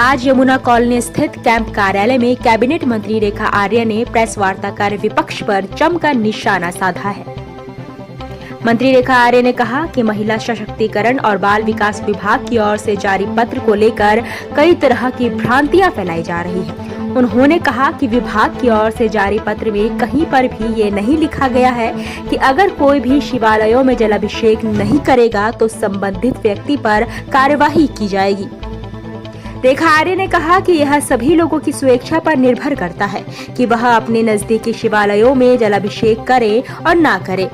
आज यमुना कॉलोनी स्थित कैंप कार्यालय में कैबिनेट मंत्री रेखा आर्य ने प्रेस वार्ता कर विपक्ष पर जमकर निशाना साधा है। मंत्री रेखा आर्य ने कहा कि महिला सशक्तिकरण और बाल विकास विभाग की ओर से जारी पत्र को लेकर कई तरह की भ्रांतियां फैलाई जा रही है। उन्होंने कहा कि विभाग की ओर से जारी पत्र में कहीं पर भी ये नहीं लिखा गया है कि अगर कोई भी शिवालयों में जलाभिषेक नहीं करेगा तो संबंधित व्यक्ति पर कार्यवाही की जाएगी। रेखा आर्य ने कहा कि यह सभी लोगों की स्वेच्छा पर निर्भर करता है कि वह अपने नजदीकी शिवालयों में जलाभिषेक करे और ना करे।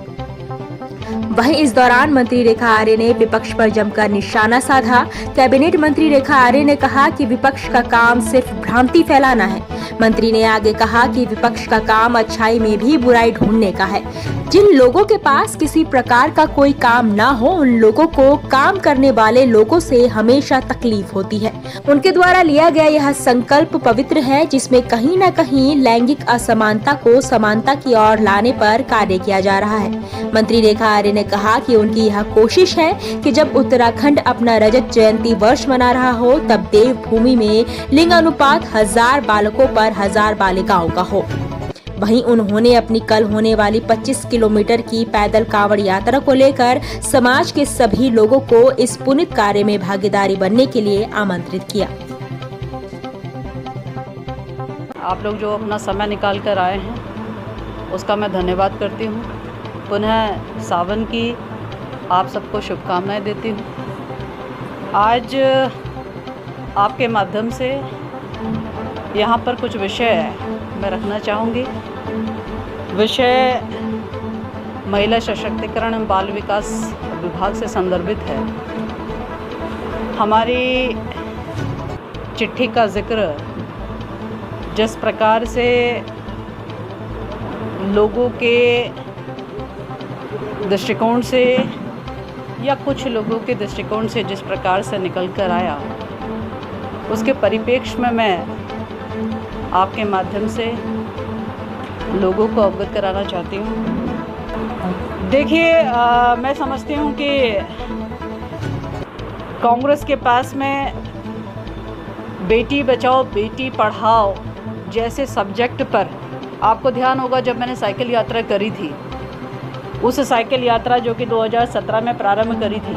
वहीं इस दौरान मंत्री रेखा आर्य ने विपक्ष पर जमकर निशाना साधा। कैबिनेट मंत्री रेखा आर्य ने कहा कि विपक्ष का काम सिर्फ भ्रांति फैलाना है। मंत्री ने आगे कहा कि विपक्ष का काम अच्छाई में भी बुराई ढूंढने का है। जिन लोगों के पास किसी प्रकार का कोई काम ना हो, उन लोगों को काम करने वाले लोगों से हमेशा तकलीफ होती है। उनके द्वारा लिया गया यह संकल्प पवित्र है, जिसमें कहीं न कहीं लैंगिक असमानता को समानता की ओर लाने पर कार्य किया जा रहा है। मंत्री रेखा आर्य ने कहा कि उनकी यह कोशिश है कि जब उत्तराखंड अपना रजत जयंती वर्ष मना रहा हो, तब देवभूमि में लिंग अनुपात 1000 बालकों पर 1000 बालिकाओं का हो। वहीं उन्होंने अपनी कल होने वाली 25 किलोमीटर की पैदल कांवड़ यात्रा को लेकर समाज के सभी लोगों को इस पुनीत कार्य में भागीदारी बनने के लिए आमंत्रित किया। आप लोग जो अपना समय निकाल कर आए हैं, उसका मैं धन्यवाद करती हूँ। पुनः सावन की आप सबको शुभकामनाएं देती हूँ। आज आपके माध्यम से यहाँ पर कुछ विषय मैं रखना चाहूँगी। विषय महिला सशक्तिकरण एवं बाल विकास विभाग से संदर्भित है। हमारी चिट्ठी का जिक्र जिस प्रकार से लोगों के दृष्टिकोण से या कुछ लोगों के दृष्टिकोण से जिस प्रकार से निकल कर आया, उसके परिप्रेक्ष्य में मैं आपके माध्यम से लोगों को अवगत कराना चाहती हूँ। देखिए, मैं समझती हूँ कि कांग्रेस के पास में बेटी बचाओ बेटी पढ़ाओ जैसे सब्जेक्ट पर, आपको ध्यान होगा जब मैंने साइकिल यात्रा करी थी, उस साइकिल यात्रा जो कि 2017 में प्रारंभ करी थी,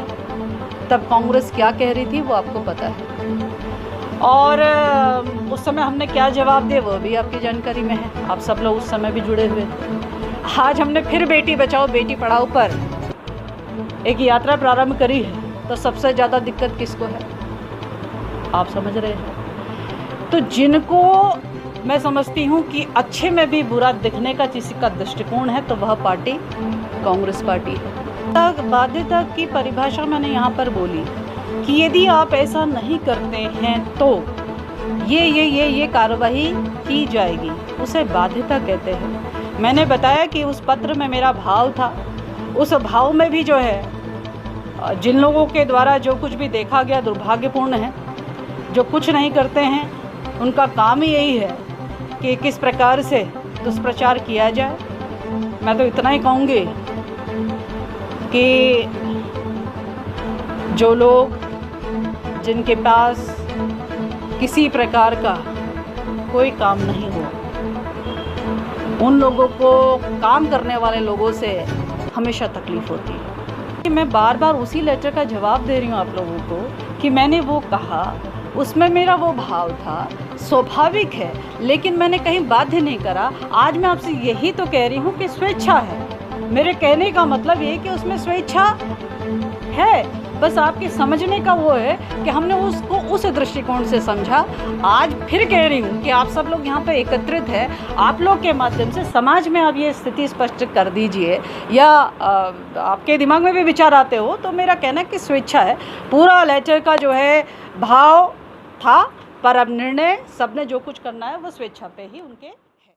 तब कांग्रेस क्या कह रही थी वो आपको पता है। और उस समय हमने क्या जवाब दिए वो भी आपकी जानकारी में है। आप सब लोग उस समय भी जुड़े हुए थे। आज हमने फिर बेटी बचाओ बेटी पढ़ाओ पर एक यात्रा प्रारंभ करी है, तो सबसे ज़्यादा दिक्कत किसको है, आप समझ रहे हैं। तो जिनको मैं समझती हूँ कि अच्छे में भी बुरा दिखने का किसी का दृष्टिकोण है, तो वह पार्टी कांग्रेस पार्टी है। बाध्यता की परिभाषा मैंने यहाँ पर बोली कि यदि आप ऐसा नहीं करते हैं तो ये कार्रवाई की जाएगी, उसे बाध्यता कहते हैं। मैंने बताया कि उस पत्र में मेरा भाव था, उस भाव में भी जो है जिन लोगों के द्वारा जो कुछ भी देखा गया दुर्भाग्यपूर्ण है। जो कुछ नहीं करते हैं उनका काम ही यही है कि किस प्रकार से दुष्प्रचार किया जाए। मैं तो इतना ही कहूँगी कि जो लोग जिनके पास किसी प्रकार का कोई काम नहीं हो, उन लोगों को काम करने वाले लोगों से हमेशा तकलीफ़ होती है। मैं बार बार उसी लेटर का जवाब दे रही हूँ आप लोगों को कि मैंने वो कहा, उसमें मेरा वो भाव था, स्वाभाविक है, लेकिन मैंने कहीं बाध्य नहीं करा। आज मैं आपसे यही तो कह रही हूँ कि स्वेच्छा है। मेरे कहने का मतलब ये कि उसमें स्वेच्छा है, बस आपके समझने का वो है कि हमने उसको उस दृष्टिकोण से समझा। आज फिर कह रही हूँ कि आप सब लोग यहाँ पे एकत्रित हैं, आप लोग के माध्यम से समाज में आप ये स्थिति स्पष्ट कर दीजिए, या आपके दिमाग में भी विचार आते हो तो मेरा कहना है कि स्वेच्छा है। पूरा लेटर का जो है भाव था, पर अब निर्णय सबने जो कुछ करना है वो स्वेच्छा पे ही उनके